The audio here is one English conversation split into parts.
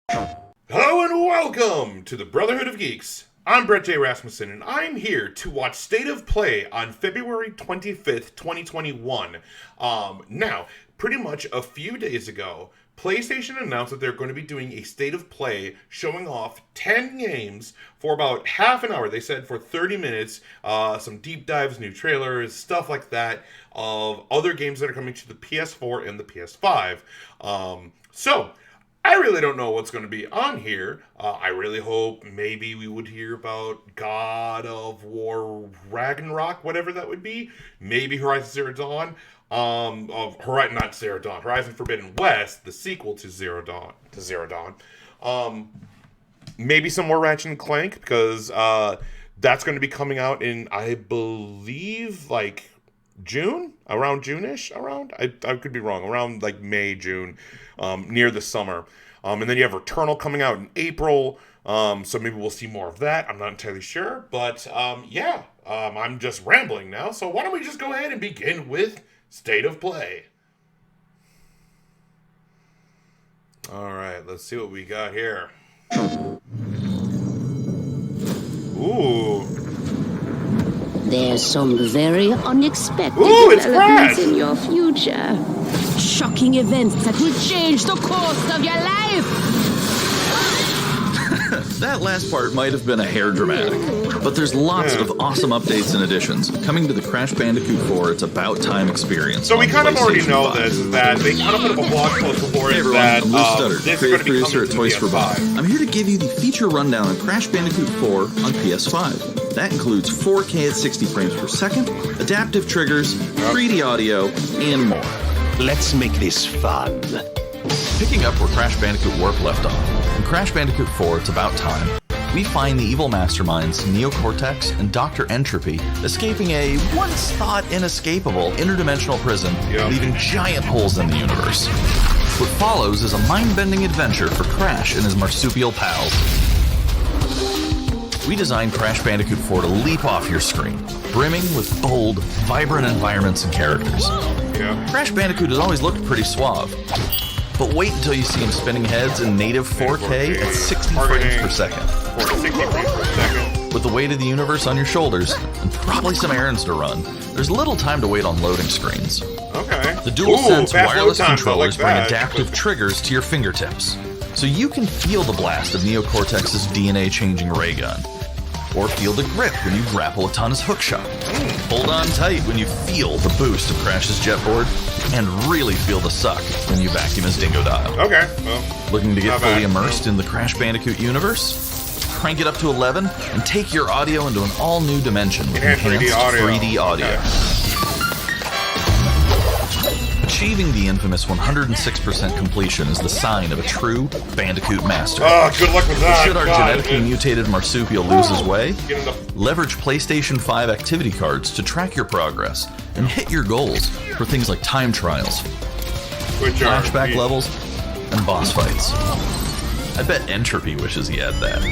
Hello and welcome to the Brotherhood of Geeks. I'm Brett J. Rasmussen, and I'm here to watch State of Play on February 25th, 2021. Now, pretty much a few days ago, PlayStation announced that they're going to be doing a State of Play showing off 10 games for about half an hour. They said for 30 minutes, some deep dives, new trailers, stuff like that, of other games that are coming to the PS4 and the PS5. I really don't know what's going to be on here. I really hope maybe we would hear about God of War Ragnarok, whatever that would be. Maybe Horizon Zero Dawn. Horizon Forbidden West, the sequel to Zero Dawn. Maybe some more Ratchet and Clank, because that's going to be coming out in, I believe, like June? Around June-ish? I could be wrong. Around like May, June, near the summer. And then you have Returnal coming out in April. So maybe we'll see more of that. I'm not entirely sure. But I'm just rambling now. So why don't we just go ahead and begin with State of Play. Alright, let's see what we got here. Ooh. There's some very unexpected It's developments in your future. Shocking events that will change the course of your life. That last part might have been a hair dramatic, but there's lots of awesome updates and additions coming to the Crash Bandicoot 4 It's About Time experience. So we kind of already know this, that they kind of put up a blog post before Hey it everyone, that I'm Lou Studdard, this is creative going to be producer at coming Toys to for Bob. PS5. I'm here to give you the feature rundown on Crash Bandicoot 4 on PS5. That includes 4K at 60 frames per second, adaptive triggers, 3D audio, and more. Let's make this fun. Picking up where Crash Bandicoot Warp left off, in Crash Bandicoot 4 It's About Time, we find the evil masterminds Neo-Cortex and Dr. Entropy escaping a once-thought inescapable interdimensional prison, leaving giant holes in the universe. What follows is a mind-bending adventure for Crash and his marsupial pals. We designed Crash Bandicoot 4 to leap off your screen, brimming with bold, vibrant environments and characters. Crash Bandicoot has always looked pretty suave, but wait until you see him spinning heads in native 4K at 60 frames per second. With the weight of the universe on your shoulders, and probably some errands to run, there's little time to wait on loading screens. Okay. The DualSense wireless controllers bring that. adaptive triggers to your fingertips, so you can feel the blast of Neo-Cortex's DNA-changing ray gun, or feel the grip when you grapple a Tun's hookshot. Hold on tight when you feel the boost of Crash's jetboard, and really feel the suck when you vacuum his Dingo Dial. Okay, well, Looking to get not fully bad. immersed in the Crash Bandicoot universe? Crank it up to 11 and take your audio into an all-new dimension with Enhanced 3D audio. Okay. Achieving the infamous 106% completion is the sign of a true Bandicoot master. Oh, good luck with that. Should our God, genetically mutated marsupial lose his way, Get in the- leverage PlayStation 5 activity cards to track your progress and hit your goals for things like time trials, which are- flashback levels, and boss fights. I bet Entropy wishes he had that.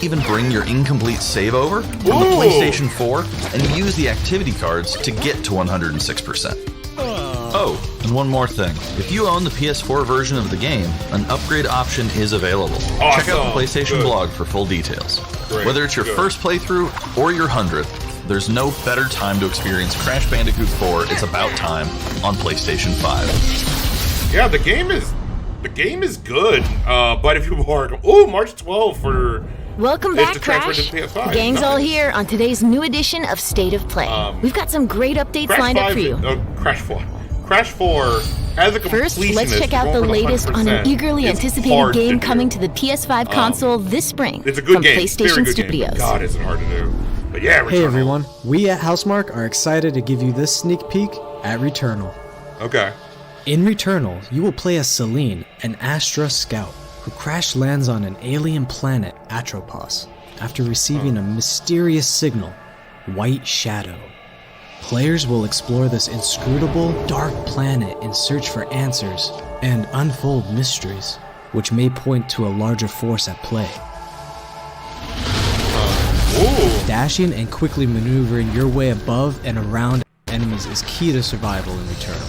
Even bring your incomplete save over from the PlayStation 4 and use the activity cards to get to 106%. Oh, and one more thing. If you own the PS4 version of the game, an upgrade option is available. Check out the PlayStation blog for full details. Great. Whether it's your first playthrough or your 100th, there's no better time to experience Crash Bandicoot 4 It's About Time on PlayStation 5. Yeah, the game is good. But if you are March 12th for Welcome It's back, to transfer Crash. to PS5. The gang's Nice. all here on today's new edition of State of Play. We've got some great updates lined up for you. Crash 4 as a completionist. First, let's check out the going for latest on an 100%. eagerly It's anticipated hard game to coming do. to the PS5 console this spring It's a good from game. PlayStation Very good Studios. Game. God, it's hard to do. But yeah, Hey Returnal. everyone, we at Housemark are excited to give you this sneak peek at Returnal. Okay. In Returnal, you will play as Celine, an Astra scout, who crash lands on an alien planet, Atropos, after receiving a mysterious signal, White Shadow. Players will explore this inscrutable, dark planet in search for answers and unfold mysteries, which may point to a larger force at play. Dashing and quickly maneuvering your way above and around enemies is key to survival in Returnal.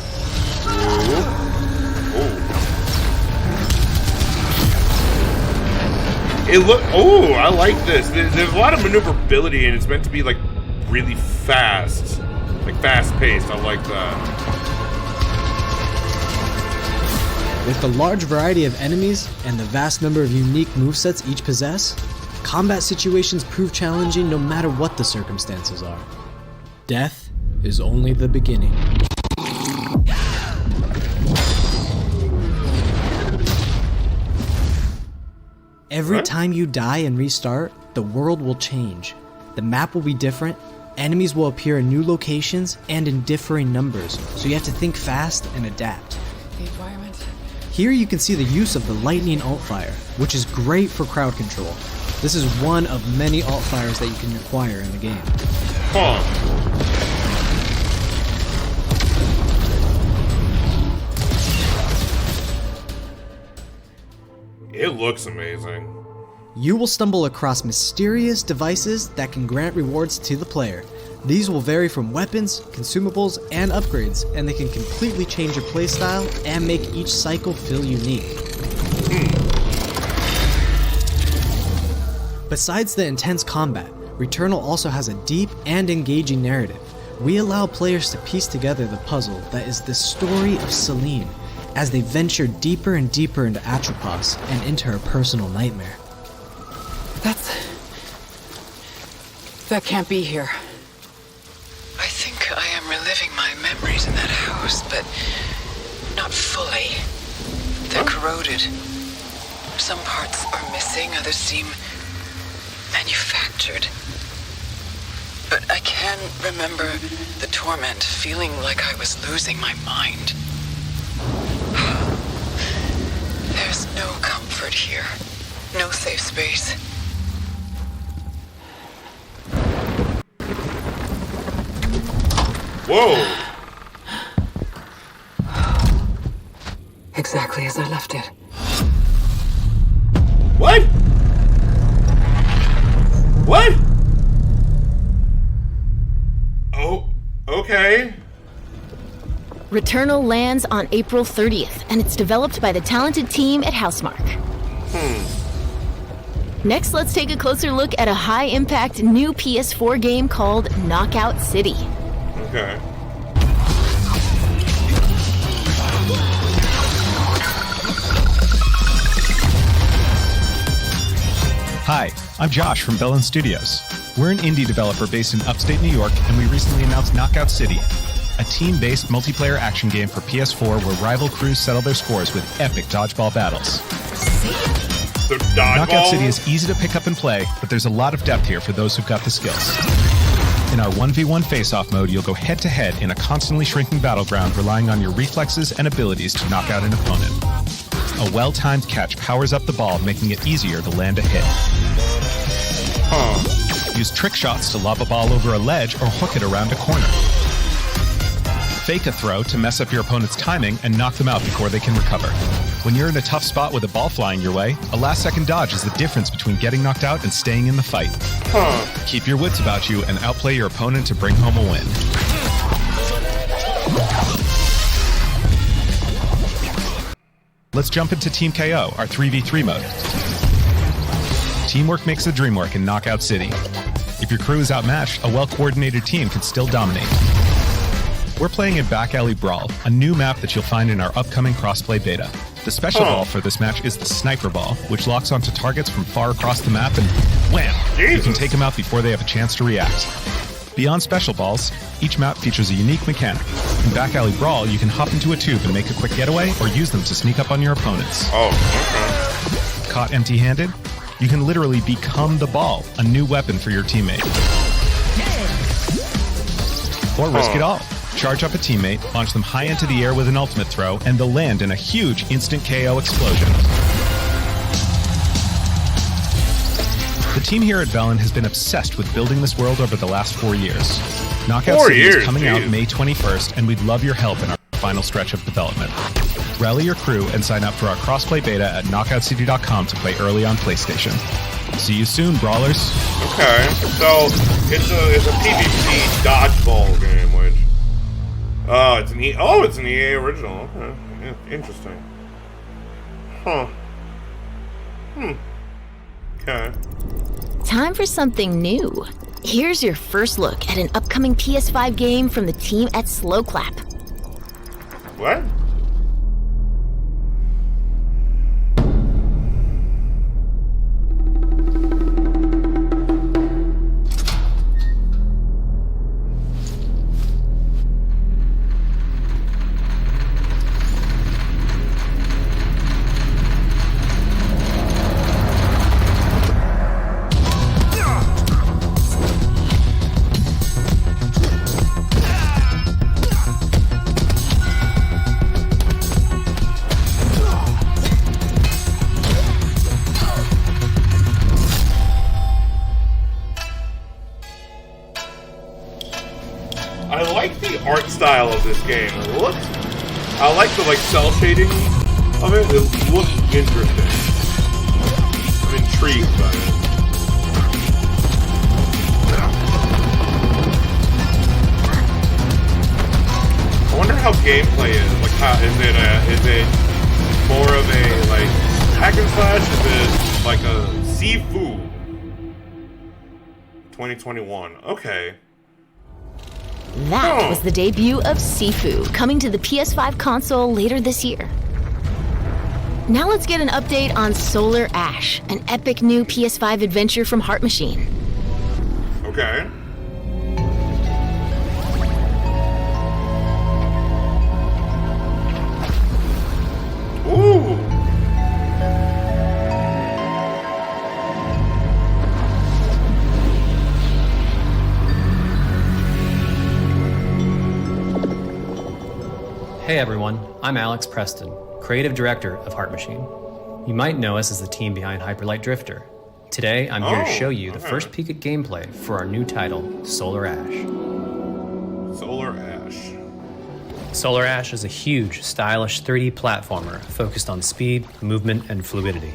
Oh, I like this. There's a lot of maneuverability, and it's meant to be like really fast, like fast-paced. I like that. With the large variety of enemies and the vast number of unique movesets each possess, combat situations prove challenging no matter what the circumstances are. Death is only the beginning. Every time you die and restart, the world will change. The map will be different, enemies will appear in new locations and in differing numbers, so you have to think fast and adapt. The environment. Here you can see the use of the lightning alt-fire, which is great for crowd control. This is one of many alt-fires that you can acquire in the game. It looks amazing. You will stumble across mysterious devices that can grant rewards to the player. These will vary from weapons, consumables, and upgrades, and they can completely change your playstyle and make each cycle feel unique. Besides the intense combat, Returnal also has a deep and engaging narrative. We allow players to piece together the puzzle that is the story of Celine, as they venture deeper and deeper into Atropos and into her personal nightmare. That can't be here. I think I am reliving my memories in that house, but not fully. They're corroded. Some parts are missing, others seem manufactured. But I can remember the torment, feeling like I was losing my mind. There's no comfort here. No safe space. Whoa! Exactly as I left it. What? What? Oh, okay. Returnal lands on April 30th, and it's developed by the talented team at Housemarque. Next, let's take a closer look at a high-impact new PS4 game called Knockout City. Okay. Hi, I'm Josh from Bellin Studios. We're an indie developer based in upstate New York, and we recently announced Knockout City, a team-based multiplayer action game for PS4 where rival crews settle their scores with epic dodgeball battles. So dodgeball? Knockout City is easy to pick up and play, but there's a lot of depth here for those who've got the skills. In our 1v1 face-off mode, you'll go head-to-head in a constantly shrinking battleground, relying on your reflexes and abilities to knock out an opponent. A well-timed catch powers up the ball, making it easier to land a hit. Use trick shots to lob a ball over a ledge or hook it around a corner. Fake a throw to mess up your opponent's timing and knock them out before they can recover. When you're in a tough spot with a ball flying your way, a last-second dodge is the difference between getting knocked out and staying in the fight. Keep your wits about you and outplay your opponent to bring home a win. Let's jump into Team KO, our 3v3 mode. Teamwork makes the dream work in Knockout City. If your crew is outmatched, a well-coordinated team can still dominate. We're playing in Back Alley Brawl, a new map that you'll find in our upcoming crossplay beta. The special ball for this match is the Sniper Ball, which locks onto targets from far across the map and wham! You can take them out before they have a chance to react. Beyond special balls, each map features a unique mechanic. In Back Alley Brawl, you can hop into a tube and make a quick getaway, or use them to sneak up on your opponents. Caught empty-handed? You can literally become the ball, a new weapon for your teammate. Or risk it all. Charge up a teammate, launch them high into the air with an ultimate throw, and they'll land in a huge instant KO explosion. The team here at Bellin has been obsessed with building this world over the last 4 years. Knockout City is coming out May 21st, and we'd love your help in our final stretch of development. Rally your crew and sign up for our crossplay beta at knockoutcity.com to play early on PlayStation. See you soon, brawlers. Okay, so it's a PvP dodgeball game, which it's an EA original. Okay, yeah, interesting. Okay. Time for something new. Here's your first look at an upcoming PS5 game from the team at Slow Clap. What? I like the art style of this game. I like the cell shading of it. It looks interesting. I'm intrigued by it. I wonder how gameplay is. Like, how is it more of a hack and slash? Is it like a Sifu 2021? Okay. That was the debut of Sifu, coming to the PS5 console later this year. Now let's get an update on Solar Ash, an epic new PS5 adventure from Heart Machine. Okay. Ooh. Hey everyone, I'm Alex Preston, creative director of Heart Machine. You might know us as the team behind Hyperlight Drifter. Today, I'm here to show you the first peek at gameplay for our new title, Solar Ash. Solar Ash. Solar Ash is a huge, stylish 3D platformer focused on speed, movement, and fluidity.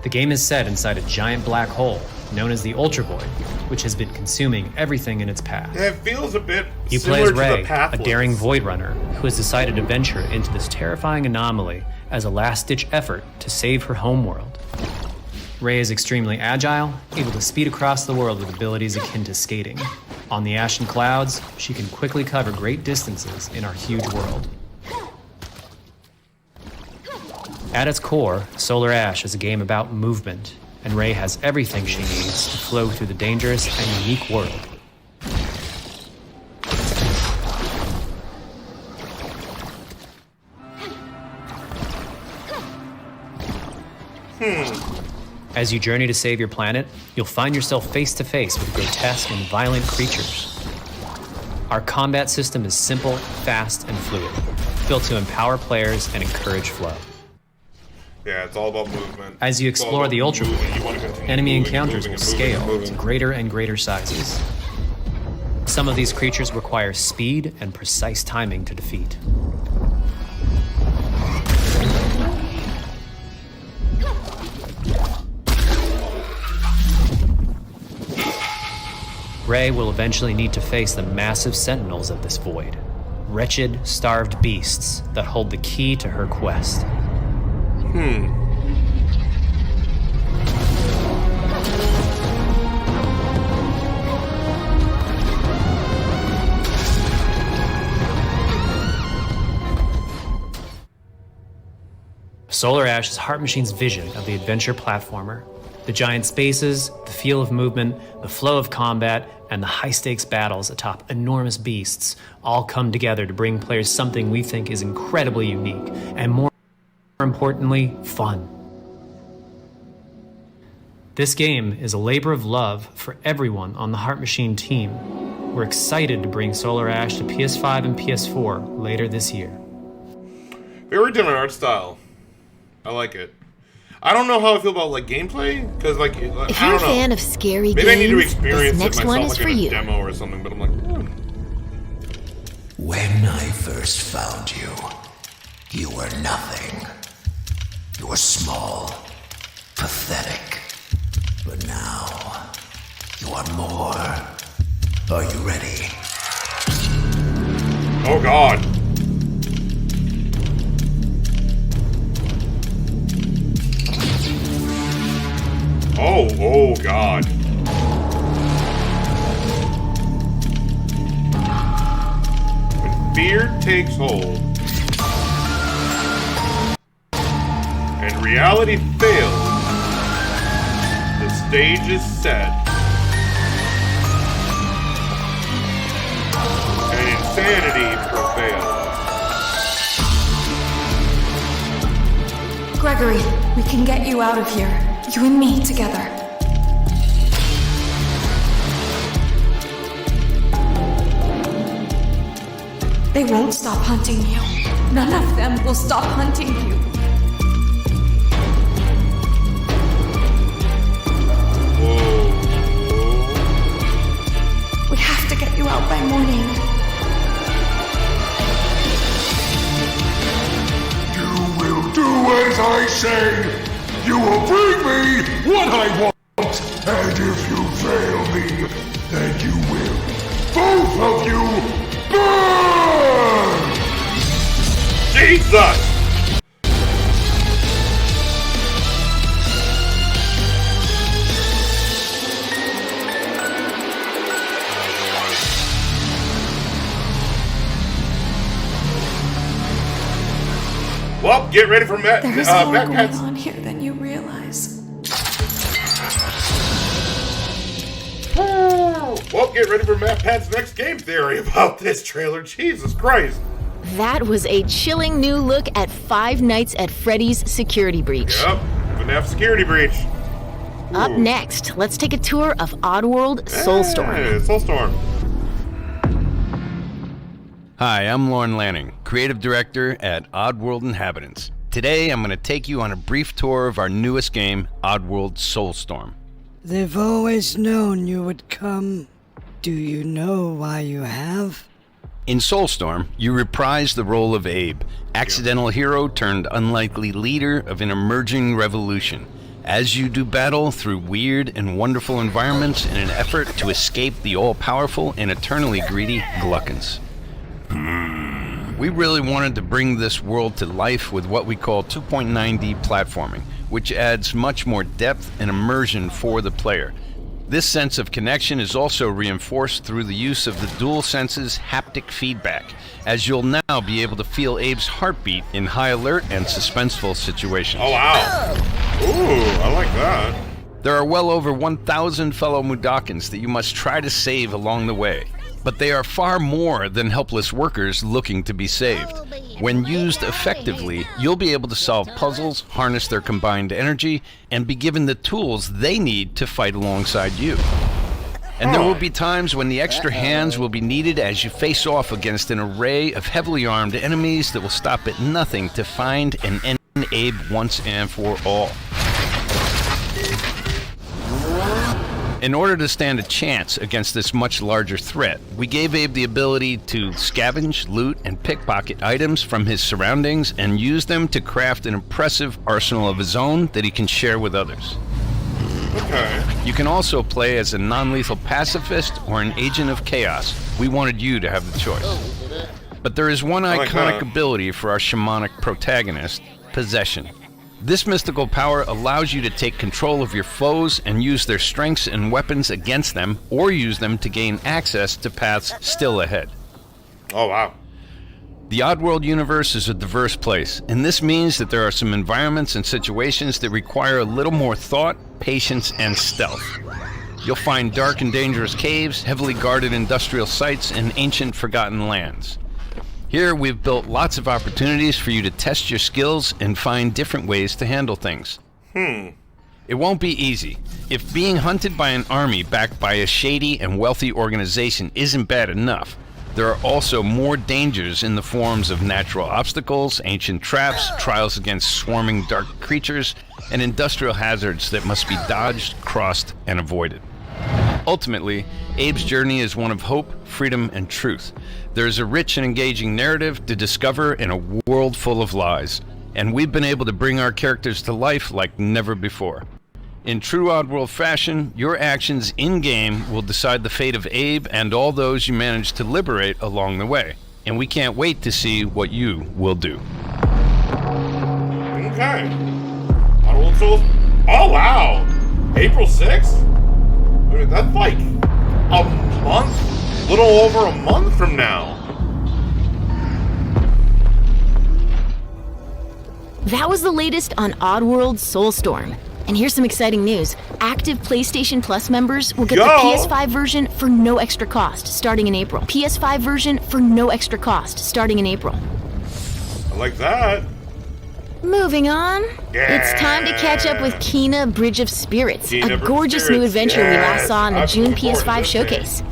The game is set inside a giant black hole known as the Ultra Void, which has been consuming everything in its path. Yeah, it feels a bit You play as similar to Ray, the a Pathless. daring void runner who has decided to venture into this terrifying anomaly as a last-ditch effort to save her homeworld. Ray is extremely agile, able to speed across the world with abilities akin to skating. On the ashen clouds, she can quickly cover great distances in our huge world. At its core, Solar Ash is a game about movement, and Ray has everything she needs to flow through the dangerous and unique world. As you journey to save your planet, you'll find yourself face to face with grotesque and violent creatures. Our combat system is simple, fast, and fluid, built to empower players and encourage flow. Yeah, it's all about movement. As you explore the Ultra Void, Void, enemy encounters will scale to greater and greater sizes. Some of these creatures require speed and precise timing to defeat. Ray will eventually need to face the massive sentinels of this void. Wretched, starved beasts that hold the key to her quest. Solar Ash is Heart Machine's vision of the adventure platformer. The giant spaces, the feel of movement, the flow of combat, and the high-stakes battles atop enormous beasts all come together to bring players something we think is incredibly unique, and more importantly, fun. This game is a labor of love for everyone on the Heart Machine team. We're excited to bring Solar Ash to PS5 and PS4 later this year. Very different art style. I like it. I don't know how I feel about gameplay, because If I you're don't a know. fan of scary Maybe I need to games, experience this next it one myself is like for in a you. demo or something, but I'm like, When I first found you, you were nothing. You were small, pathetic. But now, you are more. Are you ready? oh god. Oh God. When fear takes hold and reality fails, the stage is set and insanity prevails. Gregory, we can get you out of here. You and me together. They won't stop hunting you. None of them will stop hunting you. Whoa. We have to get you out by morning. You will do as I say. You will bring me what I want. And if you fail me, then you will, both of you, burn! Jesus! Well, get ready for Matt. There's more going on here than you realize. Well, get ready for Matt Pat's next game theory about this trailer. Jesus Christ. That was a chilling new look at Five Nights at Freddy's Security Breach. Yep, FNAF Security Breach. Up next, let's take a tour of Oddworld Soulstorm. Hey, Soulstorm. Hi, I'm Lorne Lanning, Creative Director at Oddworld Inhabitants. Today, I'm going to take you on a brief tour of our newest game, Oddworld Soulstorm. They've always known you would come. Do you know why you have? In Soulstorm, you reprise the role of Abe, accidental hero turned unlikely leader of an emerging revolution, as you do battle through weird and wonderful environments in an effort to escape the all-powerful and eternally greedy Gluckins. We really wanted to bring this world to life with what we call 2.9D platforming, which adds much more depth and immersion for the player. This sense of connection is also reinforced through the use of the DualSense's haptic feedback, as you'll now be able to feel Abe's heartbeat in high alert and suspenseful situations. Oh, wow. Ooh, I like that. There are well over 1,000 fellow Mudokons that you must try to save along the way. But they are far more than helpless workers looking to be saved. When used effectively, you'll be able to solve puzzles, harness their combined energy, and be given the tools they need to fight alongside you. And there will be times when the extra hands will be needed as you face off against an array of heavily armed enemies that will stop at nothing to find and end Abe once and for all. In order to stand a chance against this much larger threat, we gave Abe the ability to scavenge, loot, and pickpocket items from his surroundings and use them to craft an impressive arsenal of his own that he can share with others. Okay. You can also play as a non-lethal pacifist or an agent of chaos. We wanted you to have the choice. But there is one iconic ability for our shamanic protagonist, Possession. This mystical power allows you to take control of your foes and use their strengths and weapons against them, or use them to gain access to paths still ahead. Oh, wow. The Oddworld universe is a diverse place, and this means that there are some environments and situations that require a little more thought, patience, and stealth. You'll find dark and dangerous caves, heavily guarded industrial sites, and ancient forgotten lands. Here, we've built lots of opportunities for you to test your skills and find different ways to handle things. It won't be easy. If being hunted by an army backed by a shady and wealthy organization isn't bad enough, there are also more dangers in the forms of natural obstacles, ancient traps, trials against swarming dark creatures, and industrial hazards that must be dodged, crossed, and avoided. Ultimately, Abe's journey is one of hope, freedom, and truth. There is a rich and engaging narrative to discover in a world full of lies, and we've been able to bring our characters to life like never before. In true Oddworld fashion, your actions in-game will decide the fate of Abe and all those you manage to liberate along the way, and we can't wait to see what you will do. Okay. Oddworld Souls. Oh, wow. Abe April 6th? I mean, that's like a month, little over a month from now. That was the latest on Oddworld Soulstorm. And here's some exciting news. Active PlayStation Plus members will get the PS5 version for no extra cost starting in April. PS5 version for no extra cost starting in April. I like that. Moving on. Yeah. It's time to catch up with Kena Bridge of Spirits, Kena a Bridge gorgeous of new Spirits. adventure we last saw in the Yes, June I'm looking forward to PS5 this showcase.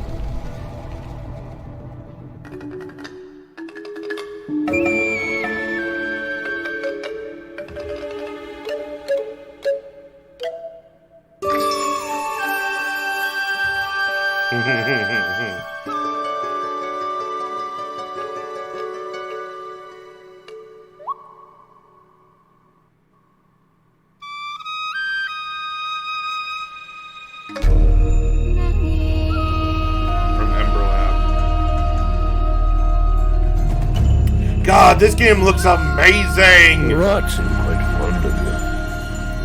God, this game looks amazing! The rats seem quite fond of you.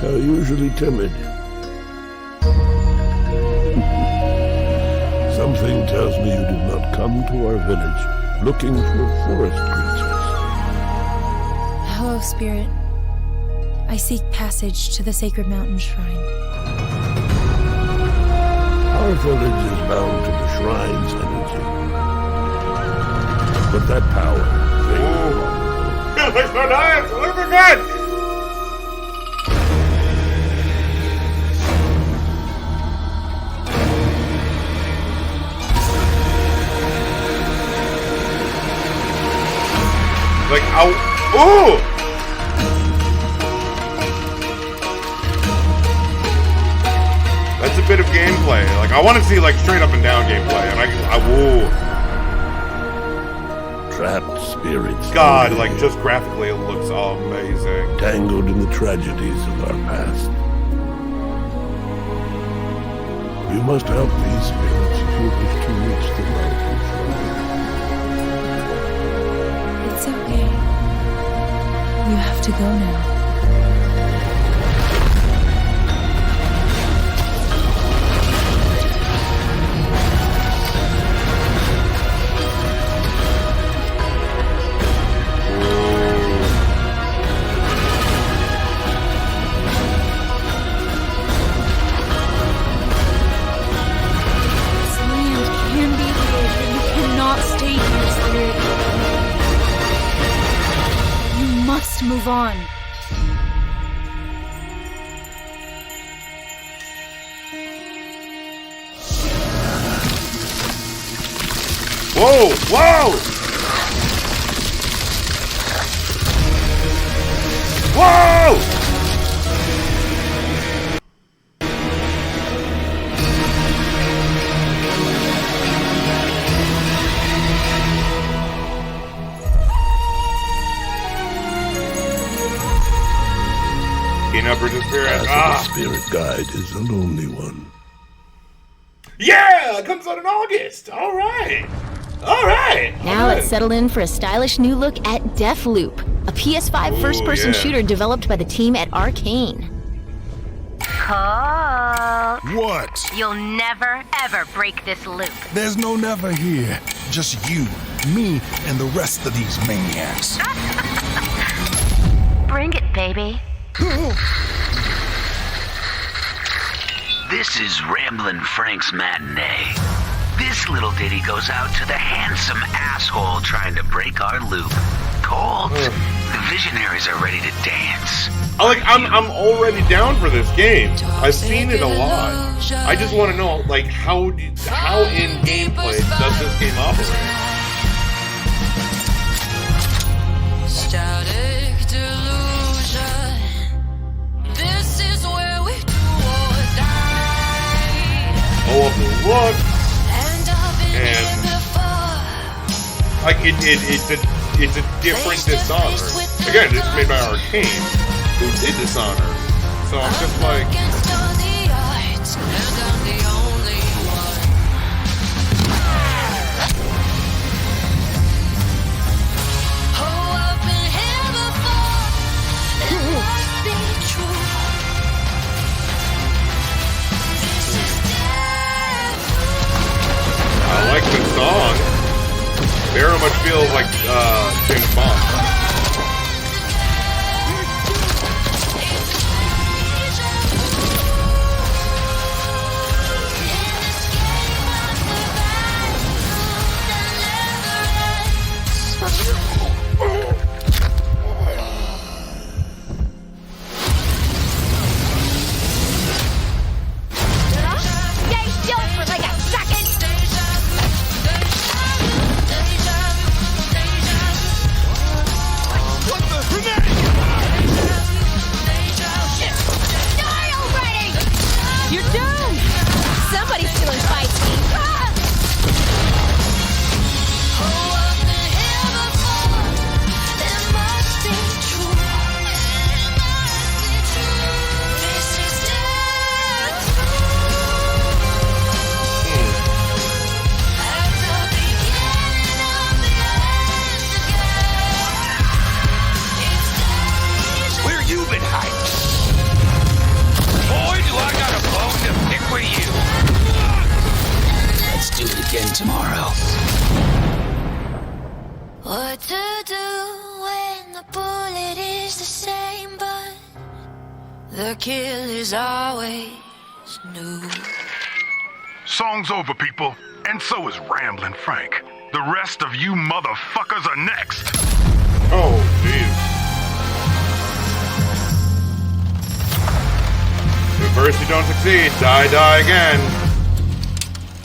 They're usually timid. Something tells me you did not come to our village looking for forest creatures. Hello, Spirit. I seek passage to the Sacred Mountain Shrine. Our village is bound to the shrine's energy. But that power... It looks so nice! Look at that! Like, ow! Ooh! That's a bit of gameplay. Like, I want to see, like, straight up and down gameplay. And whoa. Trapped spirits. God, like, just graphically, it looks amazing. Tangled in the tragedies of our past. You must help these spirits if you wish to reach the mountain shrine. It's okay. You have to go now. Move on. Whoa! Whoa! Whoa! The spirit guide is a lonely one. Yeah! It comes out in August! Alright! Alright! Now let's settle in for a stylish new look at Deathloop, a PS5 first-person shooter developed by the team at Arcane. Cole. What? You'll never, ever break this loop. There's no never here. Just you, me, and the rest of these maniacs. Bring it, baby. This is Ramblin' Frank's Matinee. This little ditty goes out to the handsome asshole trying to break our loop. Colt, the visionaries are ready to dance. I'm already down for this game. I've seen it a lot. I just want to know, like, how in gameplay does this game operate? Static delusion. This is where we do or die. Oh, the look. And like it's a different Dishonored. Again, it's made by Arcane, who did Dishonored. So I'm just like, Very much feels like James Bond. Tomorrow. What to do when the bullet is the same, but the kill is always new. Song's over, people. And so is Ramblin' Frank. The rest of you motherfuckers are next. Oh, jeez. If first you don't succeed, die again.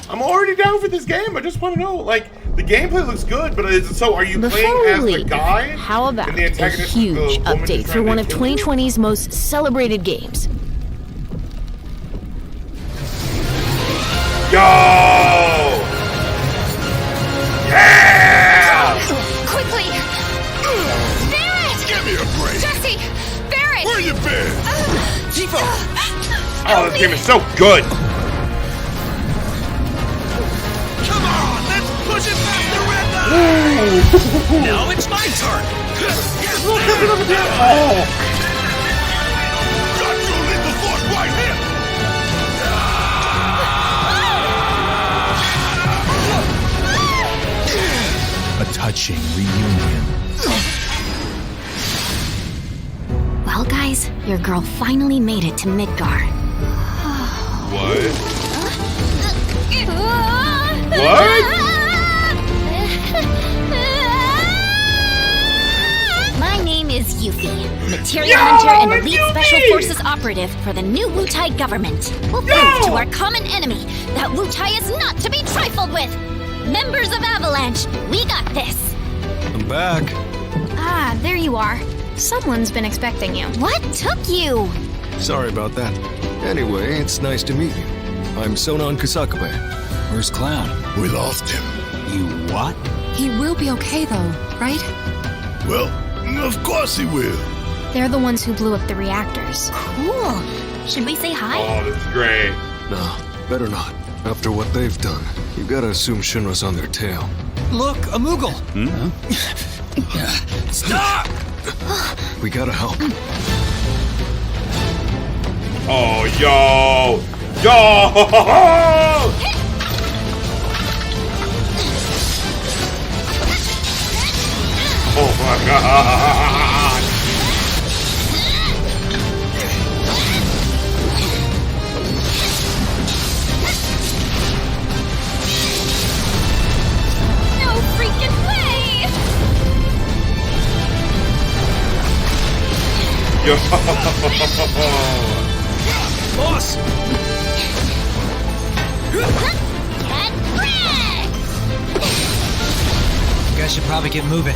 I'm already down for this game. I just want to know, like, the gameplay looks good, but so are you playing as the guy? How about a huge update for one of 2020's most celebrated games? Yo! Yeah! Quickly! Barrett! Give me a break! Jesse! Barrett! Where you been? Tifo! Oh, this game is so good! Push it past the red line! Now it's my turn! Oh! Got your lethal force right here! A touching reunion. Well, guys, your girl finally made it to Midgar. What? What? My name is Yuffie, Materia Hunter and Elite Special Forces Operative for the new Wutai government. We'll prove to our common enemy that Wutai is not to be trifled with. Members of Avalanche, we got this. I'm back. Ah, there you are. Someone's been expecting you. What took you? Sorry about that. Anyway, it's nice to meet you. I'm Sonon Kusakabe. Where's Clown? We lost him. You what? He will be okay, though, right? Well, of course he will. They're the ones who blew up the reactors. Cool. Should we say hi? Oh, this is great. No, better not. After what they've done, you gotta assume Shinra's on their tail. Look, a Moogle! Stop! We gotta help. Oh, yo! Oh my god! No freaking way! Yo! Boss! You guys should probably get moving.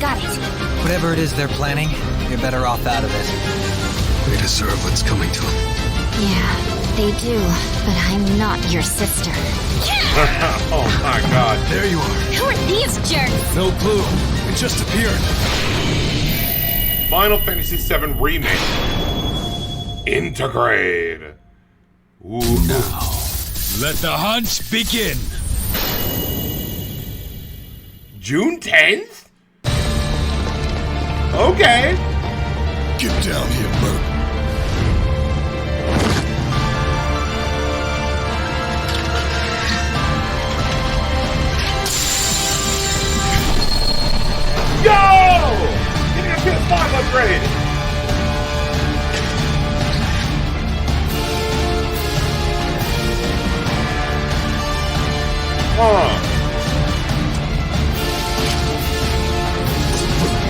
Got it. Whatever it is they're planning, you're better off out of it. They deserve what's coming to them. Yeah, they do, but I'm not your sister. Oh my god. There you are. Who are these jerks? No clue. It just appeared. Final Fantasy VII Remake. Integrate. Ooh. Now, let the hunt begin. June 10th? Okay. Get down here, Bert.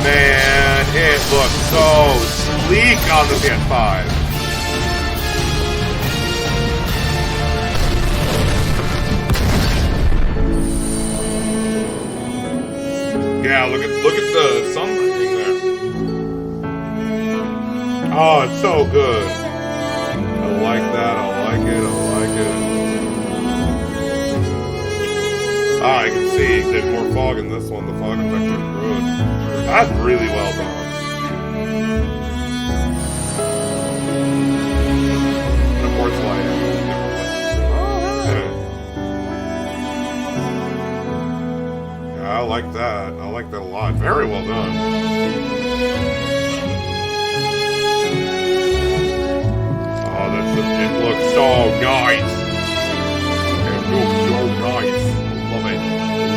Man, it looks so sleek on the PS5. Yeah, look at the sunlighting there. Oh, it's so good. I like that. I like it. I can see there's more fog in this one. The fog effect is good. That's really well done. And of course, lighting. Yeah, I like that. I like that a lot. Very well done. Oh, it looks so nice. It looks so nice. Love it.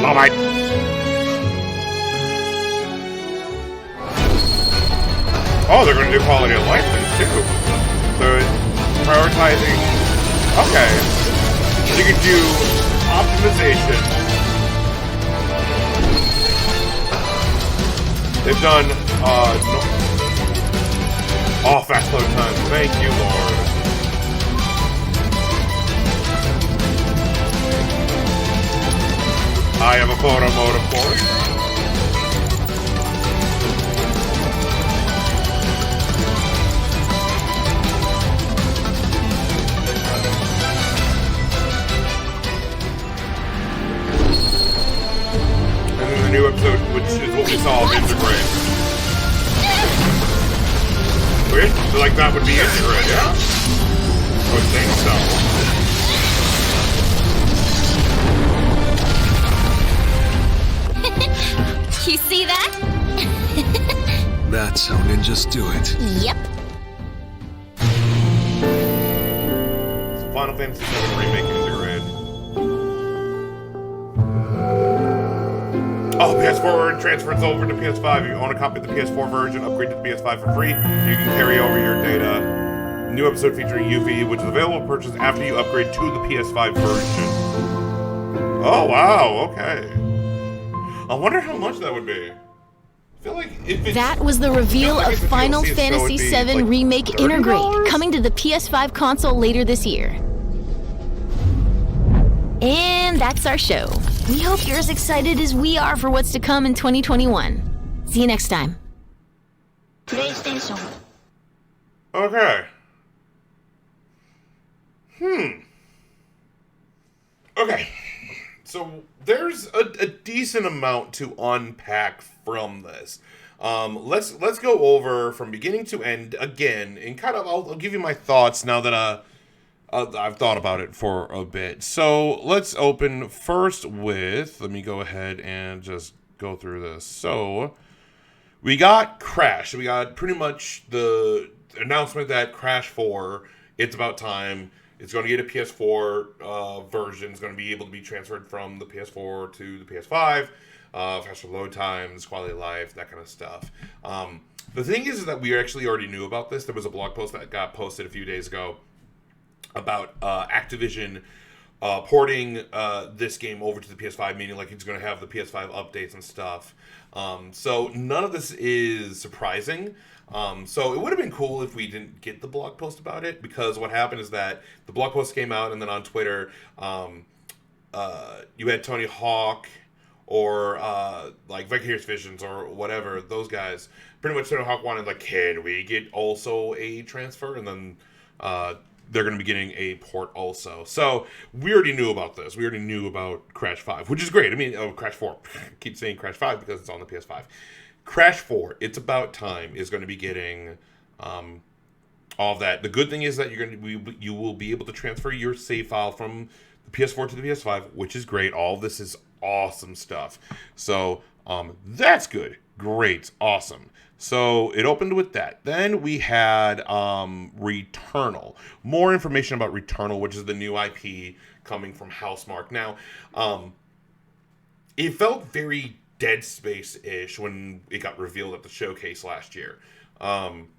Love it. Oh, they're going to do quality of life things too. So prioritizing. Okay. You can do optimization. They've done fast load time. Thank you, Lord. I have a photo mode, of course. And then the new episode, which is what we saw of Integrate. Weird? So, like, that would be Integrate, yeah? I would think so. You see that? That's how ninjas do it. Yep. So Final Fantasy VII Remake Integrate. Oh, PS4 transfers over to PS5. If you own a copy of the PS4 version, upgrade to the PS5 for free. You can carry over your data. New episode featuring Yuffie, which is available to purchase after you upgrade to the PS5 version. Oh, wow, okay. I wonder how much that would be. I feel like if that was the reveal of Final Fantasy VII Remake $30? Integrate, coming to the PS5 console later this year. And that's our show. We hope you're as excited as we are for what's to come in 2021. See you next time. PlayStation. Okay. Okay. So there's a decent amount to unpack from this. Let's go over from beginning to end again, and kind of I'll give you my thoughts now that I've thought about it for a bit. So let's open first with, let me go ahead and just go through this. So we got Crash. We got pretty much the announcement that Crash 4, it's about time. It's going to get a PS4 version. It's going to be able to be transferred from the PS4 to the PS5. Faster load times, quality of life, that kind of stuff. The thing is that we actually already knew about this. There was a blog post that got posted a few days ago about Activision porting this game over to the PS5, meaning like it's going to have the PS5 updates and stuff. So none of this is surprising. So it would have been cool if we didn't get the blog post about it, because what happened is that the blog post came out, and then on Twitter, you had Tony Hawk or like Vicarious Visions or whatever, those guys. Pretty much Tony Hawk wanted, like, can we get also a transfer? And then they're going to be getting a port also. So we already knew about this. We already knew about Crash 5, which is great. I mean, Crash 4. I keep saying Crash 5 because it's on the PS5. Crash 4, It's About Time, is going to be getting all of that. The good thing is that you will be able to transfer your save file from the PS4 to the PS5, which is great. All of this is awesome stuff. So that's good. Great. Awesome. So it opened with that. Then we had Returnal. More information about Returnal, which is the new IP coming from Housemarque. Now, it felt very Dead Space-ish when it got revealed at the showcase last year. And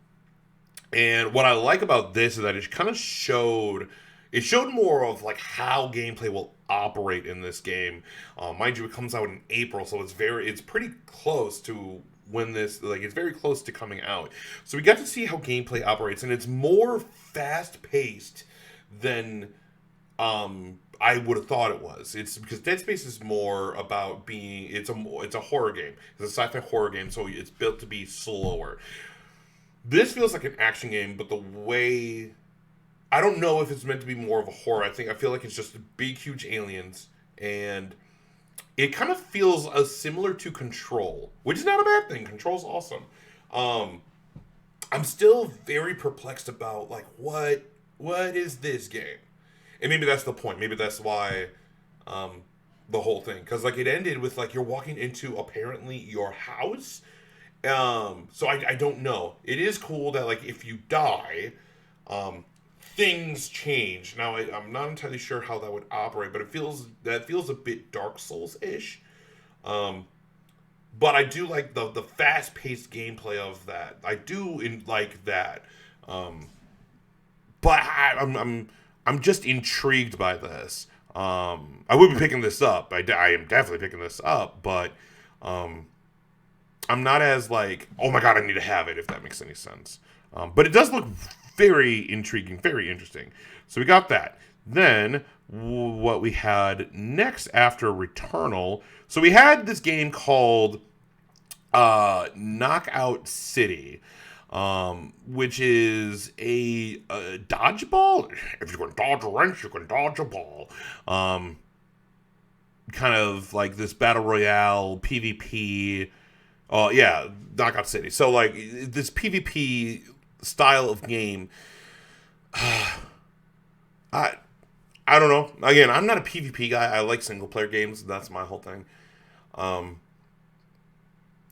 what I like about this is that it kind of showed it showed more of like how gameplay will operate in this game. Mind you, it comes out in April, so it's pretty close to when this, like, it's very close to coming out. So we got to see how gameplay operates, and it's more fast paced than I would have thought it was. It's because Dead Space is more about being, it's a horror game. It's a sci-fi horror game, so it's built to be slower. This feels like an action game, but the way, I don't know if it's meant to be more of a horror. I feel like it's just big, huge aliens, and it kind of feels similar to Control, which is not a bad thing. Control's awesome. I'm still very perplexed about, like, what is this game? And maybe that's the point. Maybe that's why the whole thing. Because, like, it ended with, like, you're walking into, apparently, your house. So I don't know. It is cool that, like, if you die, things change. Now, I'm not entirely sure how that would operate, but it feels a bit Dark Souls-ish. But I do like the fast-paced gameplay of that. I do like that. But I'm just intrigued by this. I would be picking this up. I am definitely picking this up, but I'm not as like, oh my god, I need to have it, if that makes any sense. But it does look very intriguing, very interesting. So we got that. Then what we had next after Returnal. So we had this game called Knockout City, which is a dodgeball. If you can dodge a wrench, you can dodge a ball. Kind of like this battle royale PvP. Yeah, Knockout City. So like this PvP style of game. I don't know. Again, I'm not a PvP guy. I like single player games. That's my whole thing.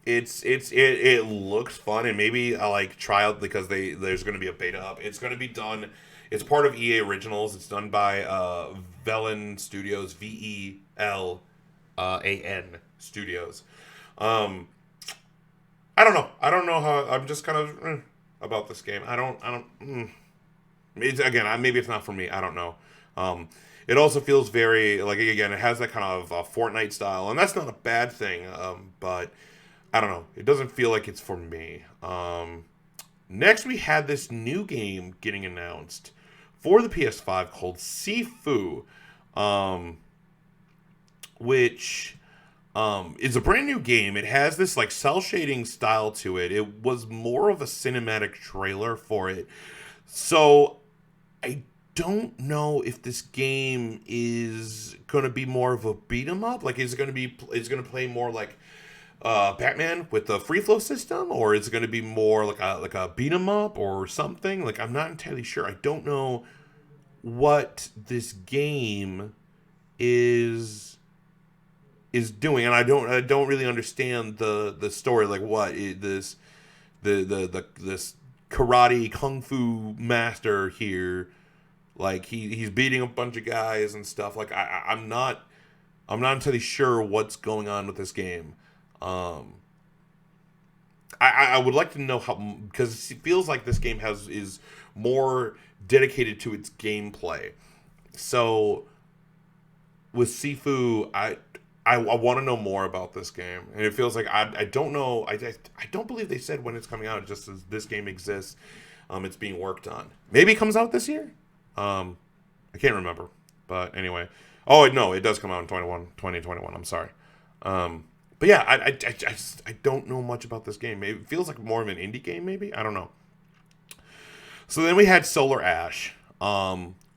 It looks fun, and maybe I like try out because there's going to be a beta up. It's going to be done. It's part of EA Originals. It's done by Velan Studios, VELAN Studios. I don't know. I don't know how. I'm just kind of about this game. I don't. It's, again, maybe it's not for me. I don't know. It also feels very, like, again, it has that kind of Fortnite style, and that's not a bad thing, but I don't know. It doesn't feel like it's for me. Next, we had this new game getting announced for the PS5 called Sifu, which is a brand new game. It has this, like, cel shading style to it. It was more of a cinematic trailer for it. So I don't know if this game is going to be more of a beat 'em up. Like, is it going to play more like Batman with the free flow system, or is it going to be more like a beat 'em up or something? Like, I'm not entirely sure. I don't know what this game is doing, and I don't really understand the story. Like, what this karate kung fu master here, like he's beating a bunch of guys and stuff. Like, I'm not entirely sure what's going on with this game. I would like to know how, because it feels like this game is more dedicated to its gameplay. So with Sifu, I want to know more about this game, and it feels like I don't know. I don't believe they said when it's coming out. It just as this game exists, it's being worked on. Maybe it comes out this year. I can't remember, but anyway. Oh no, it does come out in 2021. I'm sorry. But yeah, I don't know much about this game. It feels like more of an indie game, maybe. I don't know. So then we had Solar Ash,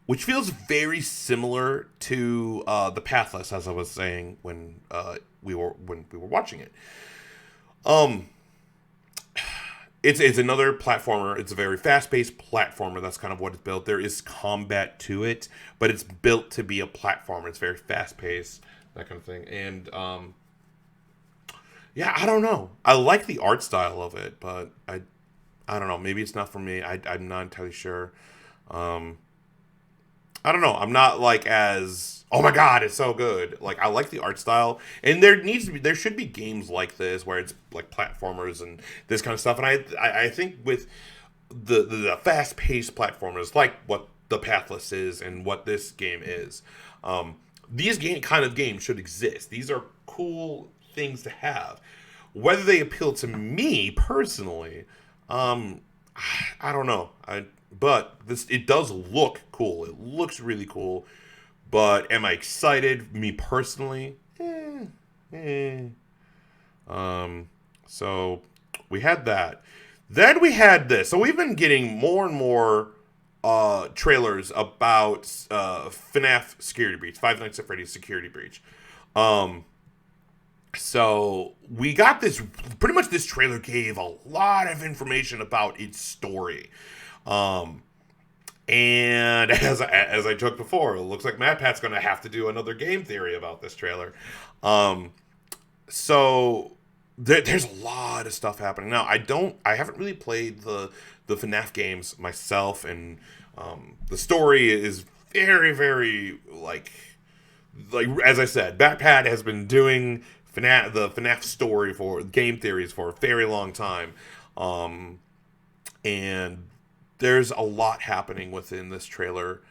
which feels very similar to the Pathless, as I was saying when we were watching it. It's another platformer. It's a very fast-paced platformer. That's kind of what it's built. There is combat to it, but it's built to be a platformer. It's very fast-paced, that kind of thing. And yeah, I don't know. I like the art style of it, but I don't know. Maybe it's not for me. I'm not entirely sure. I don't know. I'm not like as, oh my god, it's so good. Like, I like the art style, and there should be games like this where it's like platformers and this kind of stuff. And I think with the fast-paced platformers, like what the Pathless is and what this game is. These kind of games should exist. These are cool things to have. Whether they appeal to me personally, I don't know. But it does look cool. It looks really cool. But am I excited? Me personally? So we had that. Then we had this. So we've been getting more and more trailers about FNAF Security Breach, Five Nights at Freddy's Security Breach. So we got this, pretty much this trailer gave a lot of information about its story. And as I joked before, it looks like MatPat's going to have to do another game theory about this trailer. So there's a lot of stuff happening. Now, I haven't really played the FNAF games myself, and the story is very, very, like as I said, MatPat has been doing the FNAF story for game theories for a very long time. And there's a lot happening within this trailer.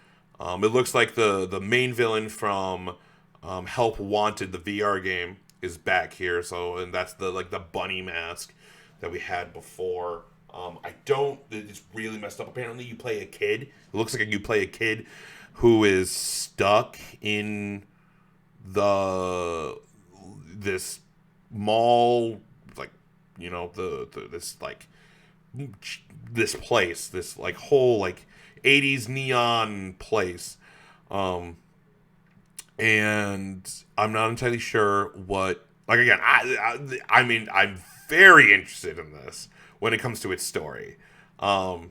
It looks like the main villain from Help Wanted, the VR game, is back here. And that's the bunny mask that we had before. It's really messed up. Apparently you play a kid. It looks like you play a kid who is stuck in this mall, this place, this whole 80s neon place. And I'm not entirely sure what, again, I mean, I'm very interested in this when it comes to its story. And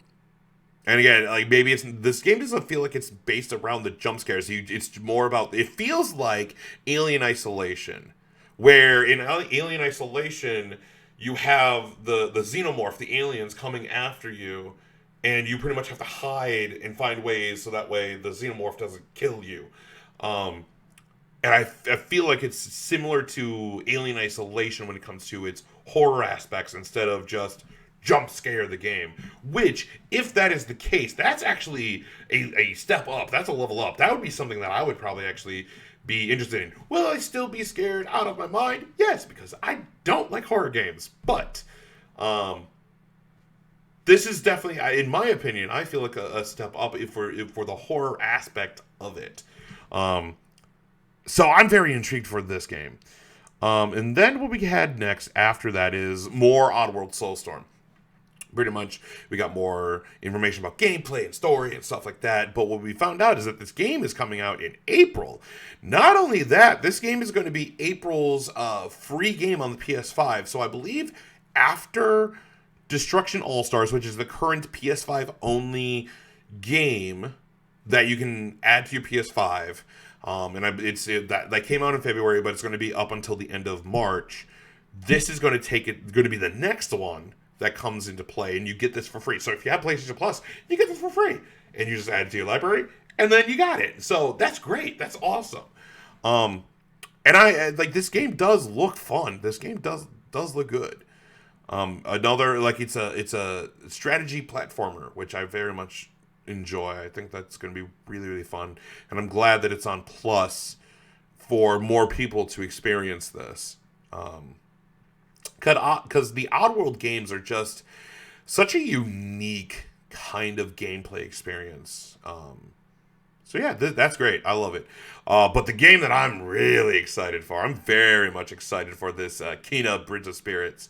again, maybe this game doesn't feel like it's based around the jump scares. It's more about, it feels like Alien Isolation, where in Alien Isolation you have the xenomorph, the aliens coming after you, and you pretty much have to hide and find ways so that way the xenomorph doesn't kill you. And I feel like it's similar to Alien Isolation when it comes to its horror aspects instead of just jump scare the game. Which, if that is the case, that's actually a step up. That's a level up. That would be something that I would probably actually be interested in. Will I still be scared out of my mind? Yes, because I don't like horror games. But this is definitely, in my opinion, I feel like a step up for the horror aspect of it. So I'm very intrigued for this game. And then what we had next after that is more Oddworld Soulstorm. Pretty much, we got more information about gameplay and story and stuff like that. But what we found out is that this game is coming out in April. Not only that, this game is going to be April's free game on the PS5. So I believe after Destruction All-Stars, which is the current PS5 only game that you can add to your PS5, that came out in February, but it's going to be up until the end of March. This is going to be the next one that comes into play, and you get this for free. So if you have PlayStation Plus, you get this for free, and you just add it to your library, and then you got it. So that's great. That's awesome. And I this game does look fun. This game does look good. Another it's a strategy platformer, which I very much enjoy. I think that's going to be really, really fun, and I'm glad that it's on Plus for more people to experience this. Because the Oddworld games are just such a unique kind of gameplay experience. So yeah, that's great. I love it. But the game that I'm really excited for, I'm very much excited for this Kena Bridge of Spirits.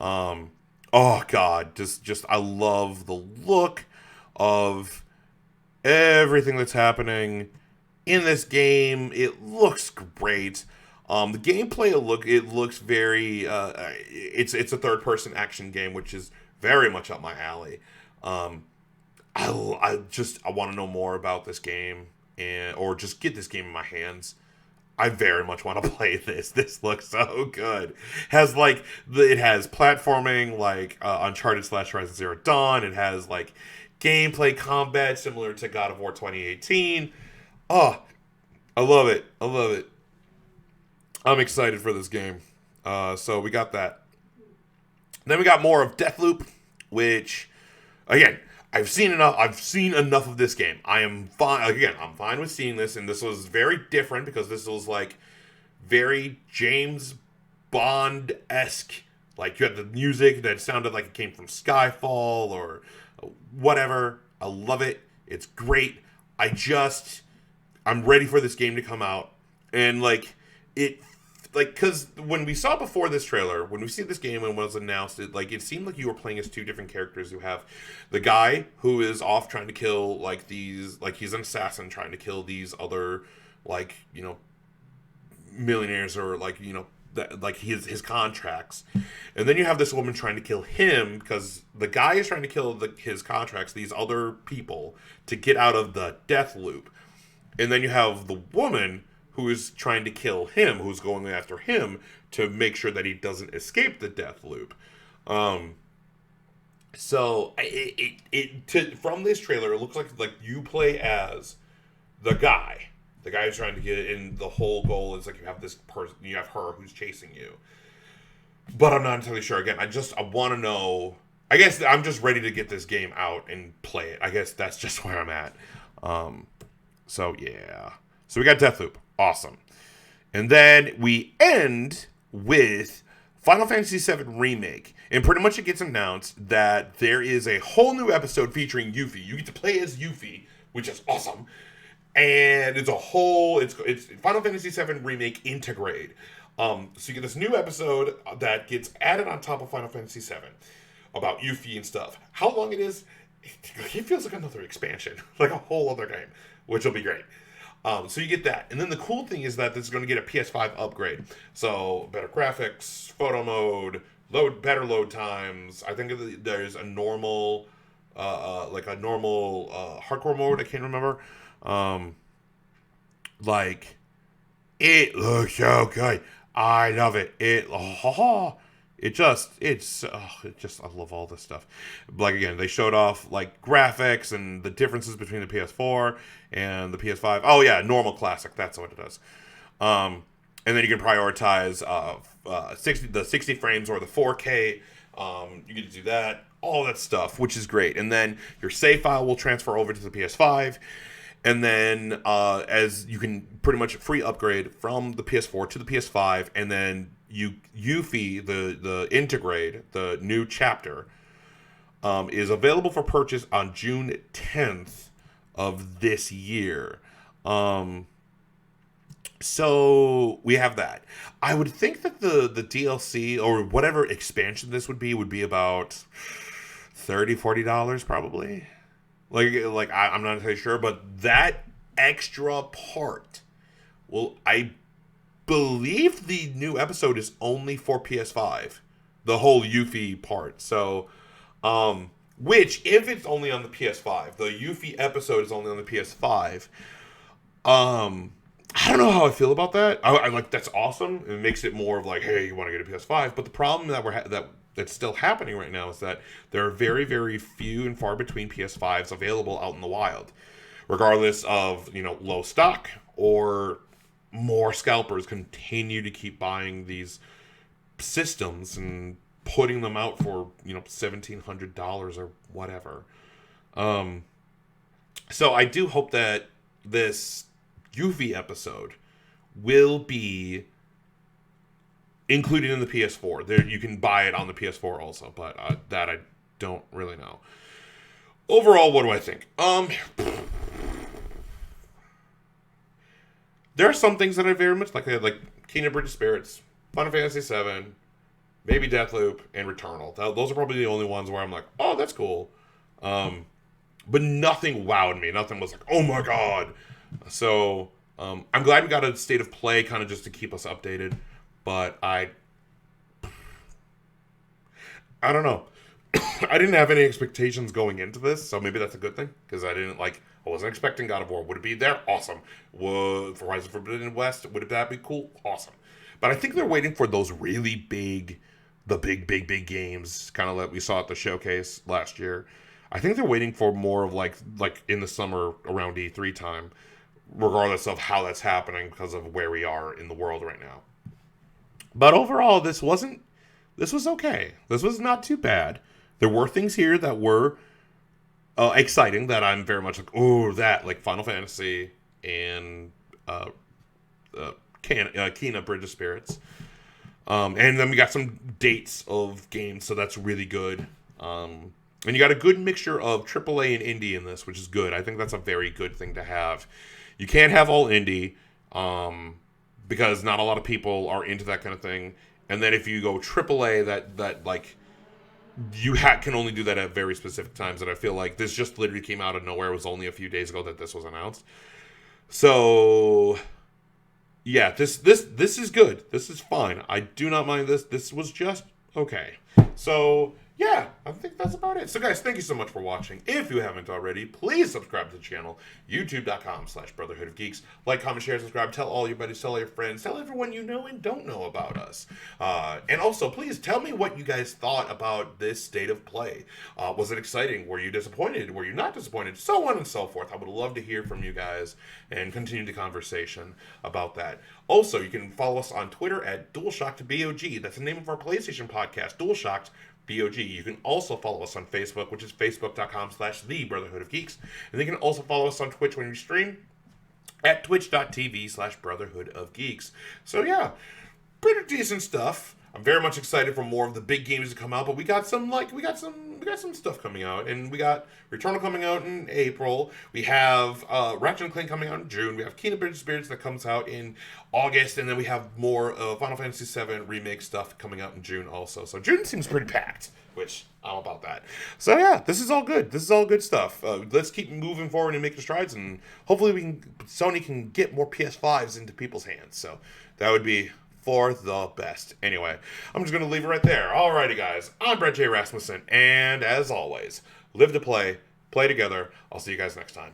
Oh God, just I love the look of everything that's happening in this game. It looks great. The gameplay, it looks very, it's a third-person action game, which is very much up my alley. I want to know more about this game, or just get this game in my hands. I very much want to play this. This looks so good. It has platforming like Uncharted / Horizon Zero Dawn. It has gameplay combat similar to God of War 2018. Oh, I love it. I love it. I'm excited for this game. So we got that. Then we got more of Deathloop, which, again, I've seen enough. I've seen enough of this game. I am fine. Again, I'm fine with seeing this, and this was very different because this was like very James Bond-esque. Like you had the music that sounded like it came from Skyfall or whatever. I love it. It's great. I'm ready for this game to come out, and because when we saw before this trailer, when we see this game and when it was announced, it seemed like you were playing as two different characters. You have the guy who is off trying to kill he's an assassin trying to kill these other millionaires or his contracts, and then you have this woman trying to kill him because the guy is trying to kill his contracts, these other people, to get out of the death loop, and then you have the woman who is trying to kill him, who's going after him to make sure that he doesn't escape the death loop. So from this trailer, it looks like you play as the guy who's trying to get in. The whole goal is you have this person, you have her who's chasing you. But I'm not entirely sure. Again, I want to know. I guess I'm just ready to get this game out and play it. I guess that's just where I'm at. So yeah. So we got Deathloop. Awesome. And then we end with Final Fantasy VII Remake. And pretty much it gets announced that there is a whole new episode featuring Yuffie. You get to play as Yuffie, which is awesome. And it's Final Fantasy VII Remake Integrate. So you get this new episode that gets added on top of Final Fantasy VII about Yuffie and stuff. How long it is, it feels like another expansion, like a whole other game, which will be great. So you get that. And then the cool thing is that this is going to get a PS5 upgrade. So better graphics, photo mode, better load times. I think there's a normal hardcore mode. I can't remember. It looks so good. I love it. I love all this stuff. Again, they showed off graphics and the differences between the PS4 and the PS5. Oh yeah, normal classic. That's what it is. And then you can prioritize 60 frames or the 4K. You get to do that, all that stuff, which is great. And then your save file will transfer over to the PS5. And then as you can pretty much free upgrade from the PS4 to the PS5, and then Yuffie, the Integrate, the new chapter, is available for purchase on June 10th of this year. So we have that. I would think that the DLC or whatever expansion this would be about $30-$40 probably. I'm not entirely sure, but that extra part I believe the new episode is only for PS5, the whole Yuffie part. So, which if it's only on the PS5, the Yuffie episode is only on the PS5. I don't know how I feel about that. I that's awesome. It makes it more of hey, you want to get a PS5. But the problem that's still happening right now is that there are very, very few and far between PS5s available out in the wild, regardless of low stock or more scalpers continue to keep buying these systems and putting them out for $1,700 or whatever. So I do hope that this Yuffie episode will be included in the PS4. There, you can buy it on the PS4 also, but that I don't really know. Overall, what do I think? There are some things that I very much like Kingdom Bridge of Spirits, Final Fantasy VII, maybe Deathloop, and Returnal. Those are probably the only ones where I'm like, oh, that's cool. But nothing wowed me. Nothing was like, oh my god. So I'm glad we got a state of play kind of just to keep us updated. But I don't know. I didn't have any expectations going into this, so maybe that's a good thing, because I wasn't expecting God of War. Would it be there? Awesome. Would Horizon Forbidden West, would that be cool? Awesome. But I think they're waiting for those really big games, kind of like we saw at the showcase last year. I think they're waiting for more of like in the summer around E3 time, regardless of how that's happening because of where we are in the world right now. But overall, this was okay. This was not too bad. There were things here that were exciting that I'm very much like, oh, that, like Final Fantasy and Kena Bridge of Spirits. And then we got some dates of games, so that's really good. And you got a good mixture of AAA and indie in this, which is good. I think that's a very good thing to have. You can't have all indie, because not a lot of people are into that kind of thing. And then if you go AAA, that like, you can only do that at very specific times. And I feel like this just literally came out of nowhere. It was only a few days ago that this was announced. So, yeah, this is good. This is fine. I do not mind this. This was just okay. So, yeah, I think that's about it. So, guys, thank you so much for watching. If you haven't already, please subscribe to the channel, youtube.com/Brotherhood of Geeks. Like, comment, share, subscribe. Tell all your buddies, tell all your friends, tell everyone you know and don't know about us. And also, please tell me what you guys thought about this state of play. Was it exciting? Were you disappointed? Were you not disappointed? So on and so forth. I would love to hear from you guys and continue the conversation about that. Also, you can follow us on Twitter at DualShocked.BOG. That's the name of our PlayStation podcast, DualShocked. BOG. You can also follow us on Facebook, which is facebook.com/The Brotherhood of Geeks. And you can also follow us on Twitch when we stream at twitch.tv/Brotherhood of Geeks. So yeah, pretty decent stuff. I'm very much excited for more of the big games to come out, but we got some stuff coming out, and we got Returnal coming out in April. We have Ratchet & Clank coming out in June. We have Kena Bridge of Spirits that comes out in August, and then we have more Final Fantasy VII remake stuff coming out in June also. So June seems pretty packed, which I'm about that. So yeah, this is all good. This is all good stuff. Let's keep moving forward and making strides, and hopefully Sony can get more PS5s into people's hands. So that would be for the best. Anyway, I'm just going to leave it right there. Alrighty, guys. I'm Brett J. Rasmussen, and as always, live to play, play together. I'll see you guys next time.